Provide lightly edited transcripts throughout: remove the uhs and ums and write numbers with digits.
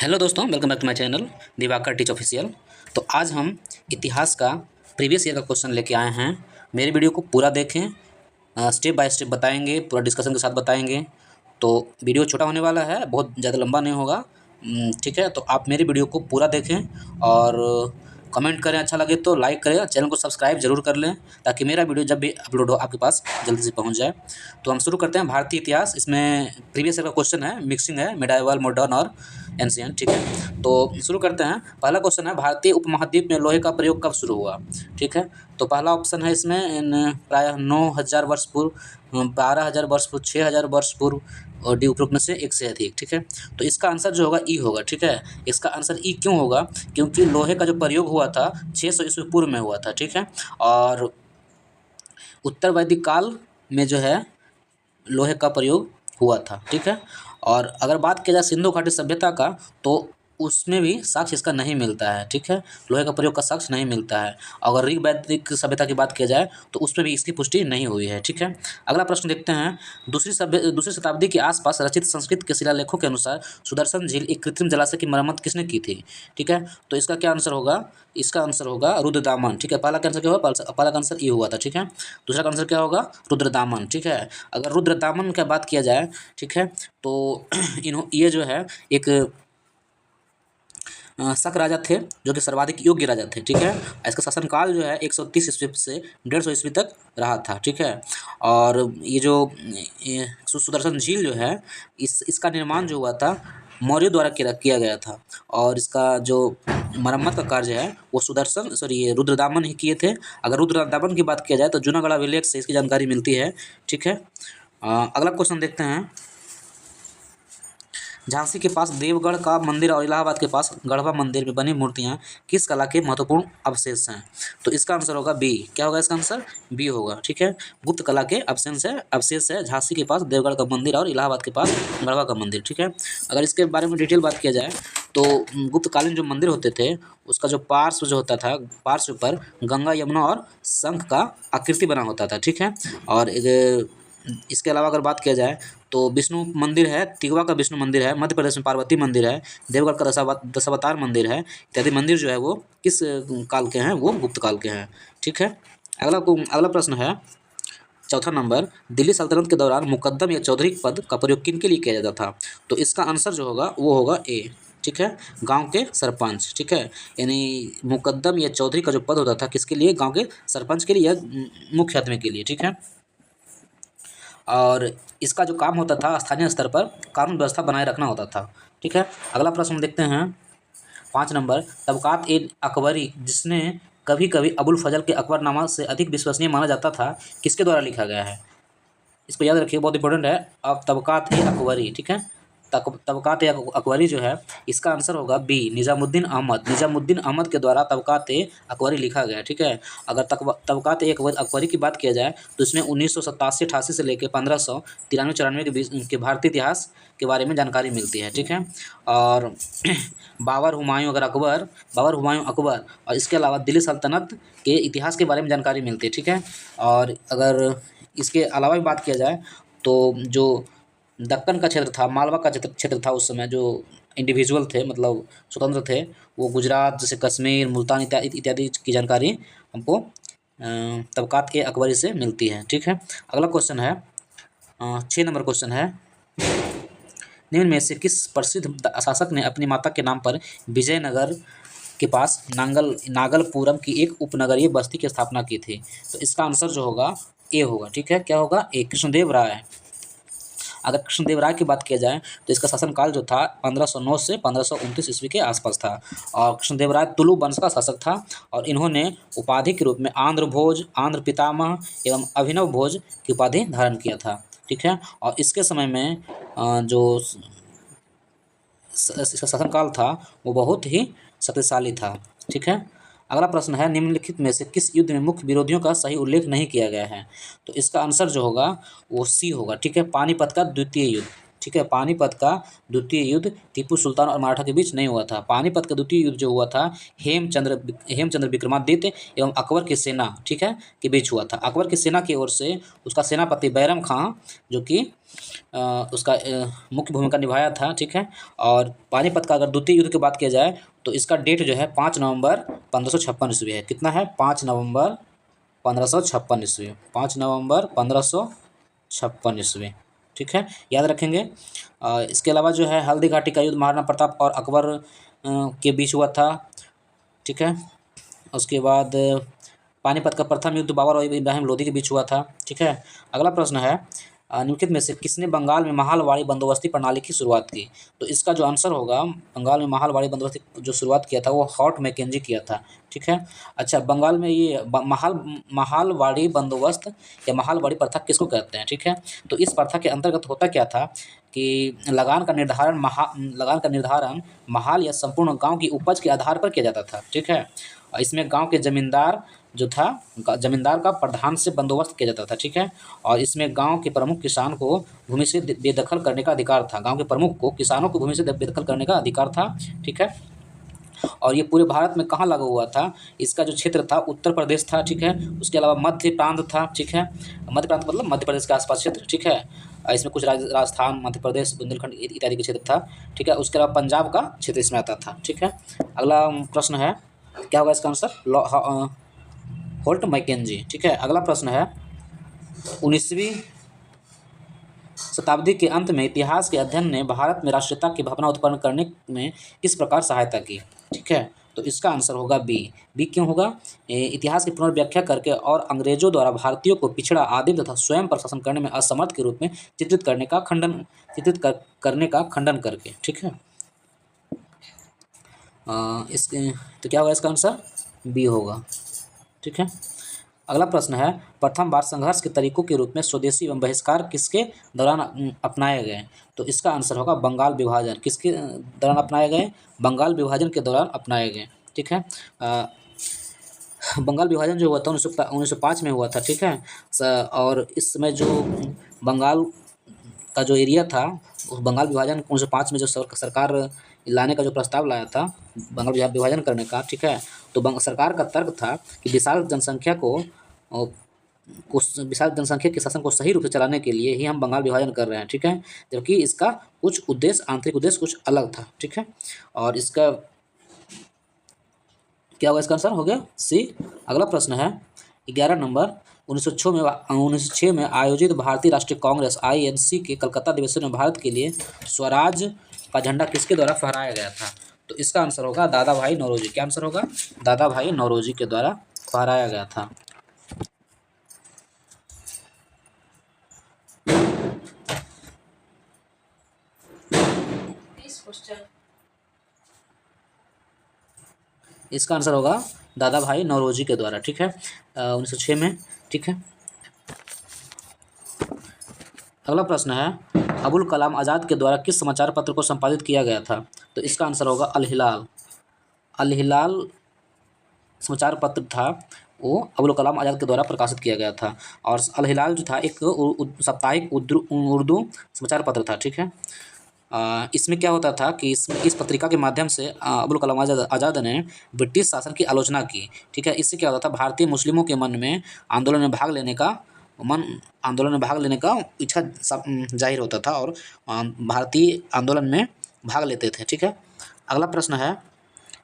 Hello दोस्तों, welcome back to my channel Diwakar teach official. तो आज हम इतिहास का प्रीवियस ईयर का क्वेश्चन लेके आए हैं। मेरे वीडियो को पूरा देखें, स्टेप बाय स्टेप बताएंगे, पूरा डिस्कशन के साथ बताएंगे। तो वीडियो छोटा होने वाला है, बहुत ज़्यादा लंबा नहीं होगा। ठीक है, तो आप मेरे वीडियो को पूरा देखें और कमेंट करें, अच्छा लगे तो लाइक करें, चैनल को सब्सक्राइब जरूर कर लें ताकि मेरा वीडियो जब भी अपलोड हो आपके पास जल्दी से पहुंच जाए। तो हम शुरू करते हैं भारतीय इतिहास। इसमें प्रीवियस ईयर का क्वेश्चन है, मिक्सिंग है, मिडाइवल, मॉडर्न और एंशिएंट। ठीक है, तो शुरू करते हैं। पहला क्वेश्चन है, भारतीय उपमहाद्वीप में लोहे का प्रयोग कब शुरू हुआ। ठीक है, तो पहला ऑप्शन है इसमें प्रायः 9,000 वर्ष पूर्व, 12,000 वर्ष पूर्व, 6,000 वर्ष पूर्व और डी उपरोक्त में से एक से अधिक। ठीक है, तो इसका आंसर जो होगा ई होगा। ठीक है, इसका आंसर ई क्यों होगा, क्योंकि लोहे का जो प्रयोग हुआ था 600 ईस्वी पूर्व में हुआ था। ठीक है, और उत्तर वैदिक काल में जो है लोहे का प्रयोग हुआ था। ठीक है, और अगर बात की जाए सिंधु घाटी सभ्यता का, तो उसमें भी साक्ष्य इसका नहीं मिलता है। ठीक है, लोहे का प्रयोग का साक्ष्य नहीं मिलता है। अगर ऋग वैदिक सभ्यता की बात की जाए तो उसमें भी इसकी पुष्टि नहीं हुई है। ठीक है, अगला प्रश्न देखते हैं। दूसरी शताब्दी के आसपास रचित संस्कृत के शिलालेखों के अनुसार सुदर्शन झील एक कृत्रिम जलाशय की मरम्मत किसने की थी। ठीक है, तो इसका क्या आंसर होगा, इसका आंसर होगा रुद्रदामन। ठीक है, पहला का आंसर क्या होगा, पहला का आंसर ये हुआ था। ठीक है, दूसरा का आंसर क्या होगा, रुद्रदामन। ठीक है, अगर रुद्रदामन की बात किया जाए, ठीक है, तो ये जो है एक शक राजा थे जो कि सर्वाधिक योग्य राजा थे। ठीक है, इसका शासनकाल जो है 130 ईस्वी से 150 ईस्वी तक रहा था। ठीक है, और ये जो सुदर्शन झील जो है इसका निर्माण जो हुआ था मौर्य द्वारा किया गया था, और इसका जो मरम्मत का कार्य है वो ये रुद्रदामन ही किए थे। अगर रुद्रदामन की बात किया जाए तो जूनागढ़ अभिलेख से इसकी जानकारी मिलती है। ठीक है, अगला क्वेश्चन देखते हैं। झांसी के पास देवगढ़ का मंदिर और इलाहाबाद के पास गढ़वा मंदिर में बनी मूर्तियां किस कला के महत्वपूर्ण अवशेष हैं। तो इसका आंसर होगा बी। क्या होगा इसका आंसर, बी होगा। ठीक है, गुप्त कला के अवशेष है झांसी के पास देवगढ़ का मंदिर और इलाहाबाद के पास गढ़वा का मंदिर। ठीक है, अगर इसके बारे में डिटेल बात किया जाए तो गुप्तकालीन जो मंदिर होते थे उसका जो पार्श्व जो होता था, पार्श्व पर गंगा, यमुना और शंख का आकृति बना होता था। ठीक है, और इसके अलावा अगर बात किया जाए तो विष्णु मंदिर है, तिगवा का विष्णु मंदिर है, मध्य प्रदेश में पार्वती मंदिर है, देवगढ़ का दशावतार मंदिर है, इत्यादि मंदिर जो है वो किस काल के हैं, वो गुप्त काल के हैं। ठीक है, अगला प्रश्न है, चौथा नंबर, दिल्ली सल्तनत के दौरान मुकद्दम या चौधरी पद का प्रयोग किन के लिए किया जाता था। तो इसका आंसर जो होगा वो होगा ए। ठीक है, गांव के सरपंच। ठीक है, यानी मुकद्दम या चौधरी का जो पद होता था किसके लिए, गांव के सरपंच के लिए या मुख्य आदमी के लिए। ठीक है, और इसका जो काम होता था स्थानीय स्तर पर कानून व्यवस्था बनाए रखना होता था। ठीक है, अगला प्रश्न देखते हैं। 5 नंबर, तबकात ए अकबरी जिसने कभी कभी अबुल फजल के अकबरनामा से अधिक विश्वसनीय माना जाता था, किसके द्वारा लिखा गया है। इसको याद रखिए, बहुत इंपॉर्टेंट है। अब तबकात ए अकबरी, ठीक है, तबकात ए अकबरी जो है इसका आंसर होगा बी, निजामुद्दीन अहमद। निजामुद्दीन अहमद के द्वारा तबकात ए अकबरी लिखा गया। ठीक है, अगर तबकात ए अकबरी की बात किया जाए तो इसमें 1987-88 से लेकर 1593-94 के बीच के भारतीय इतिहास के बारे में जानकारी मिलती है। ठीक है, और बाबर हुमायूं अकबर और इसके अलावा दिल्ली सल्तनत के इतिहास के बारे में जानकारी मिलती है। ठीक है, और अगर इसके अलावा भी बात किया जाए तो जो दक्कन का क्षेत्र था, मालवा का क्षेत्र था, उस समय जो इंडिविजुअल थे, मतलब स्वतंत्र थे, वो गुजरात जैसे कश्मीर, मुल्तान इत्यादि की जानकारी हमको तबकात ए अकबरी से मिलती है। ठीक है, अगला क्वेश्चन है, 6 नंबर क्वेश्चन है, निम्न में से किस प्रसिद्ध शासक ने अपनी माता के नाम पर विजयनगर के पास नागलपुरम की एक उपनगरीय बस्ती की स्थापना की थी। तो इसका आंसर जो होगा ए होगा। ठीक है, क्या होगा, ए, कृष्णदेव राय। अगर कृष्णदेव राय की बात किया जाए तो इसका शासनकाल जो था 1509 से 1529 ईस्वी के आसपास था, और कृष्णदेव राय तुलु वंश का शासक था, और इन्होंने उपाधि के रूप में आंध्र भोज, आंध्र पितामह एवं अभिनव भोज की उपाधि धारण किया था। ठीक है, और इसके समय में जो इसका शासनकाल था वो बहुत ही शक्तिशाली था। ठीक है, अगला प्रश्न है, निम्नलिखित में से किस युद्ध में मुख्य विरोधियों का सही उल्लेख नहीं किया गया है। तो इसका आंसर जो होगा वो सी होगा। ठीक है, पानीपत का द्वितीय युद्ध। ठीक है। पानीपत का द्वितीय युद्ध टीपू सुल्तान और मराठा के बीच नहीं हुआ था। पानीपत का द्वितीय युद्ध जो हुआ था हेमचंद्र विक्रमादित्य एवं अकबर की सेना, ठीक है, के बीच हुआ था। अकबर की सेना की ओर से उसका सेनापति बैरम खां जो कि उसका मुख्य भूमिका निभाया था, ठीक है। और पानीपत का अगर द्वितीय युद्ध की बात किया जाए तो इसका डेट जो है 5 नवंबर 1556 ईस्वी है। कितना है? 5 नवंबर 1556 ईस्वी, 5 नवंबर 1556 ईस्वी, ठीक है, याद रखेंगे। इसके अलावा जो है हल्दी घाटी का युद्ध महाराणा प्रताप और अकबर के बीच हुआ था, ठीक है। उसके बाद पानीपत का प्रथम युद्ध बाबर और इब्राहिम लोदी के बीच हुआ था, ठीक है। अगला प्रश्न है निम्नलिखित में से किसने बंगाल में महालवाड़ी बंदोबस्ती प्रणाली की शुरुआत की? तो इसका जो आंसर होगा, बंगाल में महालवाड़ी बंदोबस्ती जो शुरुआत किया था वो हॉट मैकेंजी किया था, ठीक है। अच्छा, बंगाल में ये महालवाड़ी बंदोबस्त या महालवाड़ी प्रथा किसको कहते हैं, ठीक है। तो इस प्रथा के अंतर्गत होता क्या था कि लगान का निर्धारण महाल या संपूर्ण गांव की उपज के आधार पर किया जाता था, ठीक है। इसमें गांव के जमींदार जो था, जमींदार का प्रधान से बंदोबस्त किया जाता था, ठीक है। और इसमें गांव के प्रमुख किसान को भूमि से बेदखल करने का अधिकार था। गांव के प्रमुख को किसानों को भूमि से बेदखल करने का अधिकार था, ठीक है। और ये पूरे भारत में कहाँ लागू हुआ था? इसका जो क्षेत्र था उत्तर प्रदेश था, ठीक है। उसके अलावा मध्य प्रांत था, ठीक है। मध्य प्रांत मतलब मध्य प्रदेश के आसपास क्षेत्र, ठीक है। इसमें कुछ राजस्थान, मध्य प्रदेश, बुंदेलखंड इत्यादि के क्षेत्र था, ठीक है। उसके अलावा पंजाब का क्षेत्र इसमें आता था, ठीक है। अगला प्रश्न है, क्या होगा इसका आंसर? होल्ट मैकेंजी, ठीक है। अगला प्रश्न है 19वीं शताब्दी के अंत में इतिहास के अध्ययन ने भारत में राष्ट्रीयता की भावना उत्पन्न करने में किस प्रकार सहायता की? ठीक है, तो इसका आंसर होगा बी। बी क्यों होगा? इतिहास की पुनर्व्याख्या करके और अंग्रेजों द्वारा भारतीयों को पिछड़ा, आदिम तथा स्वयं प्रशासन करने में असमर्थ के रूप में करने का खंडन करके, ठीक है। इसके तो क्या होगा इसका आंसर? बी होगा, ठीक है। अगला प्रश्न है प्रथम बार संघर्ष के तरीकों के रूप में स्वदेशी एवं बहिष्कार किसके दौरान अपनाए गए? तो इसका आंसर होगा बंगाल विभाजन। किसके दौरान अपनाए गए? बंगाल विभाजन के दौरान अपनाए गए, ठीक है। बंगाल विभाजन जो हुआ था 1905 में हुआ था, ठीक है। और इस समय जो बंगाल का जो एरिया था, उस बंगाल विभाजन 1905 में जो सरकार लाने का जो प्रस्ताव लाया था बंगाल विभाजन करने का, ठीक है। तो सरकार का तर्क था कि विशाल जनसंख्या के शासन को सही रूप से चलाने के लिए ही हम बंगाल विभाजन कर रहे हैं, ठीक है। जबकि इसका कुछ उद्देश्य, आंतरिक उद्देश्य कुछ अलग था, ठीक है। और इसका क्या होगा? इसका आंसर हो गया सी। अगला प्रश्न है 11 नंबर 1906 में आयोजित भारतीय राष्ट्रीय कांग्रेस INC के कलकत्ता अधिवेशन में भारत के लिए स्वराज का झंडा किसके द्वारा फहराया गया था? तो इसका आंसर होगा दादा भाई नौरोजी। क्या आंसर होगा? दादा भाई नौरोजी के द्वारा फहराया गया था। इसका आंसर होगा दादा भाई नौरोजी के द्वारा, ठीक है, 1906 में, ठीक है। अगला प्रश्न है अबुल कलाम आज़ाद के द्वारा किस समाचार पत्र को संपादित किया गया था? तो इसका आंसर होगा अल हिलाल। अल हिलाल समाचार पत्र था वो अबुल कलाम आज़ाद के द्वारा प्रकाशित किया गया था। और अल हिलाल जो था एक साप्ताहिक उर्दू समाचार पत्र था, ठीक है। इसमें क्या होता था कि इस पत्रिका के माध्यम से अबुल कलाम आज़ाद ने ब्रिटिश शासन की आलोचना की, ठीक है। इससे क्या होता था? भारतीय मुस्लिमों के मन में आंदोलन में भाग लेने का इच्छा जाहिर होता था और भारतीय आंदोलन में भाग लेते थे, ठीक है। अगला प्रश्न है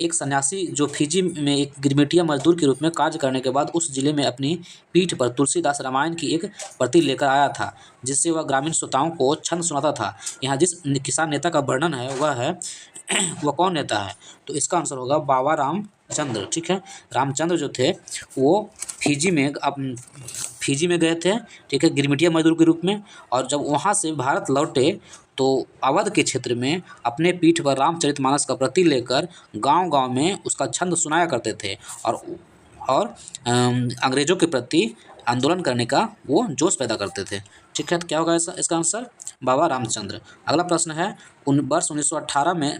एक सन्यासी जो फिजी में एक गिरमिटिया मजदूर के रूप में कार्य करने के बाद उस जिले में अपनी पीठ पर तुलसीदास रामायण की एक प्रति लेकर आया था, जिससे वह ग्रामीण श्रोताओं को छंद सुनाता था। यहाँ जिस किसान नेता का वर्णन है वह कौन नेता है? तो इसका आंसर होगा बाबा रामचंद्र, ठीक है। रामचंद्र जो थे वो फिजी में गए थे, ठीक है, गिरमिटिया मजदूर के रूप में। और जब वहाँ से भारत लौटे तो अवध के क्षेत्र में अपने पीठ पर रामचरितमानस का प्रति लेकर गांव-गांव में उसका छंद सुनाया करते थे और अंग्रेज़ों के प्रति आंदोलन करने का वो जोश पैदा करते थे, ठीक है। तो क्या होगा इसका आंसर? बाबा रामचंद्र। अगला प्रश्न है वर्ष 1918 में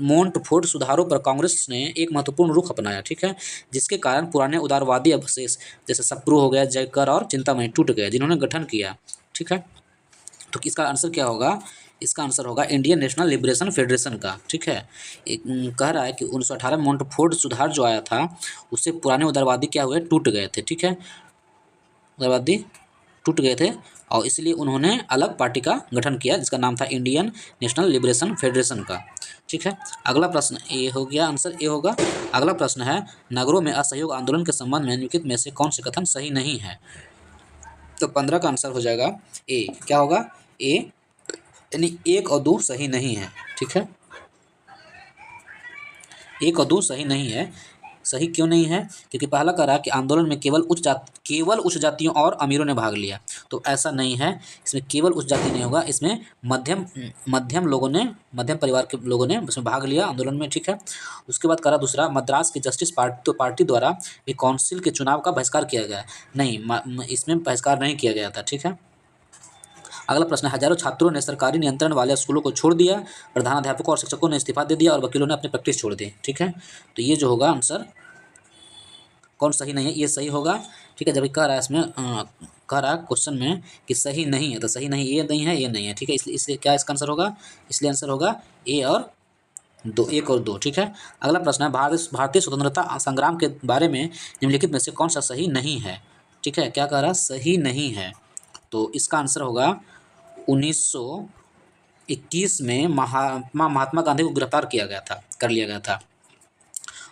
मोंटफोर्ट सुधारों पर कांग्रेस ने एक महत्वपूर्ण रुख अपनाया, ठीक है, जिसके कारण पुराने उदारवादी अवशेष जैसे सप्रू हो गया, जयकर और चिंतामणि टूट गए, जिन्होंने गठन किया, ठीक है। तो इसका आंसर क्या होगा? इसका आंसर होगा इंडियन नेशनल लिबरेशन फेडरेशन का। ठीक है, कह रहा है कि 1918 में मोंटफोर्ड सुधार जो आया था उससे पुराने उदारवादी क्या हुए, टूट गए थे। ठीक है, उदारवादी टूट गए थे और इसलिए उन्होंने अलग पार्टी का गठन किया जिसका नाम था इंडियन नेशनल लिबरेशन फेडरेशन का। ठीक है, अगला प्रश्न ए हो गया, आंसर ए होगा। अगला प्रश्न है नगरों में असहयोग आंदोलन के संबंध में निम्नलिखित में से कौन से कथन सही नहीं है। तो 15 का आंसर हो जाएगा ए। क्या होगा, ए, यानी 1 और 2 सही नहीं है। ठीक है, 1 और 2 सही नहीं है। सही क्यों नहीं है, क्योंकि पहला कह रहा है कि आंदोलन में केवल उच्च जातियों और अमीरों ने भाग लिया, तो ऐसा नहीं है। इसमें केवल उच्च जाति नहीं होगा, इसमें मध्यम लोगों ने, मध्यम परिवार के लोगों ने इसमें भाग लिया आंदोलन में। ठीक है, उसके बाद करा दूसरा, मद्रास की जस्टिस पार्टी द्वारा भी काउंसिल के चुनाव का बहिष्कार किया गया। नहीं, इसमें बहिष्कार नहीं किया गया था। ठीक है, अगला प्रश्न, हजारों छात्रों ने सरकारी नियंत्रण वाले स्कूलों को छोड़ दिया, प्रधानाध्यापकों और शिक्षकों ने इस्तीफा दे दिया और वकीलों ने अपनी प्रैक्टिस छोड़ दी। ठीक है, तो ये जो होगा आंसर कौन सही नहीं है, ये सही होगा। ठीक है, जब कह रहा है इसमें कह रहा है क्वेश्चन में कि सही नहीं है, तो सही नहीं, ये नहीं है, ये नहीं है। ठीक है, इसलिए क्या इसका आंसर होगा, इसलिए आंसर होगा ए और 2, 1 और 2। ठीक है, अगला प्रश्न है भारतीय स्वतंत्रता संग्राम के बारे में निम्नलिखित में से कौन सा सही नहीं है। ठीक है, क्या कह रहा है, सही नहीं है, तो इसका आंसर होगा 1921 में महात्मा गांधी को गिरफ्तार किया गया था, कर लिया गया था।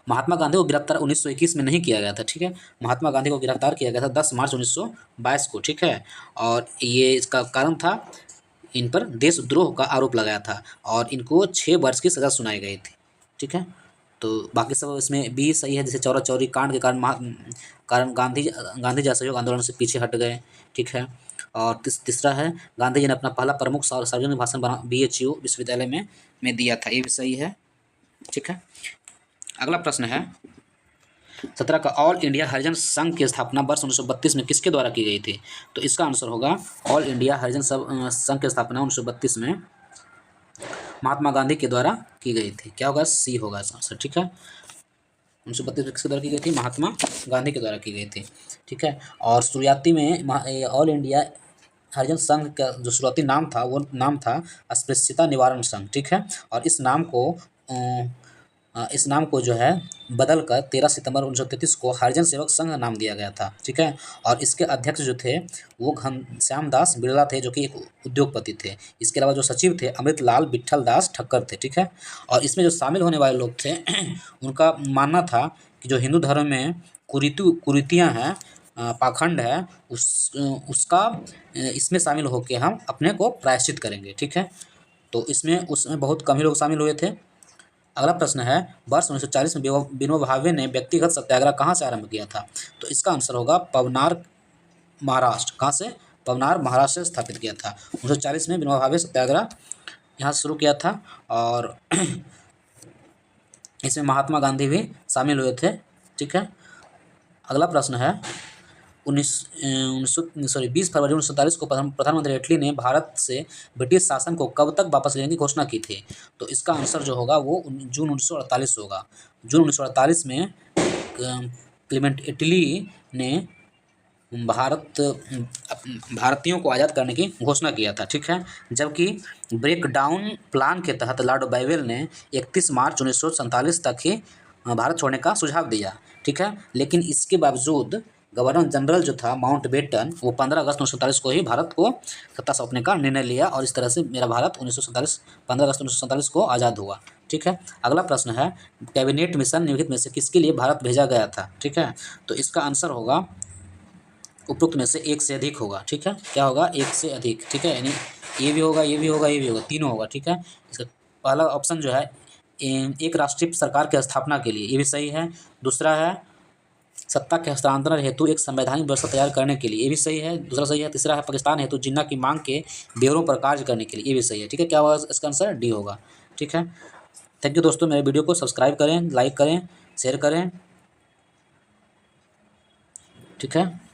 महात्मा गांधी को गिरफ्तार 1921 में नहीं किया गया था। ठीक है, महात्मा गांधी को गिरफ्तार किया गया था 10 मार्च 1922 को। ठीक है, और ये इसका कारण था, इन पर देशद्रोह का आरोप लगाया था और इनको 6 वर्ष की सज़ा सुनाई गई थी। ठीक है, तो बाकी सब इसमें भी सही है, जैसे चौरा चौरी कांड के कारण गांधी जी असहयोग आंदोलन से पीछे हट गए। ठीक है, और तीसरा है गांधी जी ने अपना पहला प्रमुख सार्वजनिक भाषण BHU विश्वविद्यालय में दिया था, ये भी सही है। ठीक है, अगला प्रश्न है 17 का, ऑल इंडिया हरिजन संघ की स्थापना वर्ष 1932 में किसके द्वारा की गई थी। तो इसका आंसर होगा ऑल इंडिया हरिजन संघ की स्थापना 1932 में महात्मा गांधी के द्वारा की गई थी। क्या होगा, सी होगा इसका आंसर। ठीक है, 1932 में किसके द्वारा की गई थी, महात्मा गांधी के द्वारा की गई थी। ठीक है, और शुरुआती में ऑल इंडिया हरिजन संघ का जो शुरुआती नाम था वो नाम था अस्पृश्यता निवारण संघ। ठीक है, और इस नाम को जो है बदल कर 13 सितंबर 1933 को हरिजन सेवक संघ नाम दिया गया था। ठीक है, और इसके अध्यक्ष जो थे वो घनश्याम दास बिरला थे, जो कि एक उद्योगपति थे। इसके अलावा जो सचिव थे अमृतलाल विट्ठल दास ठक्कर थे। ठीक है, और इसमें जो शामिल होने वाले लोग थे उनका मानना था कि जो हिंदू धर्म में कुरीतियाँ हैं, पाखंड है, उसका इसमें शामिल होकर हम अपने को प्रायश्चित करेंगे। ठीक है, तो उसमें बहुत कम ही लोग शामिल हुए थे। अगला प्रश्न है वर्ष 1940 में विनोबा भावे ने व्यक्तिगत सत्याग्रह कहाँ से आरंभ किया था। तो इसका आंसर होगा पवनार, महाराष्ट्र। कहाँ से, पवनार, महाराष्ट्र से स्थापित किया था। 1940 में विनोबा भावे सत्याग्रह यहाँ शुरू किया था और इसमें महात्मा गांधी भी शामिल हुए थे। ठीक है, अगला प्रश्न है 20 फरवरी 1947 को प्रधानमंत्री एटली ने भारत से ब्रिटिश शासन को कब तक वापस लेने की घोषणा की थी। तो इसका आंसर जो होगा वो जून 1948 होगा। जून 1948 में क्लीमेंट एटली ने भारतीयों को आज़ाद करने की घोषणा किया था। ठीक है, जबकि ब्रेकडाउन प्लान के तहत लॉर्ड बाइवेल ने 31 मार्च 1947 तक ही भारत छोड़ने का सुझाव दिया। ठीक है, लेकिन इसके बावजूद गवर्नर जनरल जो था माउंटबेटन, वो 15 अगस्त 1947 को ही भारत को सत्ता सौंपने का निर्णय लिया और इस तरह से मेरा भारत 15 अगस्त 1947 को आज़ाद हुआ। ठीक है, अगला प्रश्न है कैबिनेट मिशन निम्नलिखित में से किसके लिए भारत भेजा गया था। ठीक है, तो इसका आंसर होगा उपरोक्त में से एक से अधिक होगा। ठीक है, क्या होगा, एक से अधिक। ठीक है, यानी ये भी होगा, ये भी होगा, ये भी होगा, तीनों होगा। ठीक है, इसका पहला ऑप्शन जो है एक राष्ट्रीय सरकार की स्थापना के लिए, ये भी सही है। दूसरा है सत्ता के हस्तांतरण हेतु एक संवैधानिक व्यवस्था तैयार करने के लिए, ये भी सही है, दूसरा सही है। तीसरा है पाकिस्तान हेतु जिन्ना की मांग के ब्यौरों पर कार्य करने के लिए, ये भी सही है। ठीक है, क्या होगा इसका आंसर, डी होगा। ठीक है, थैंक यू दोस्तों, मेरे वीडियो को सब्सक्राइब करें, लाइक करें, शेयर करें। ठीक है।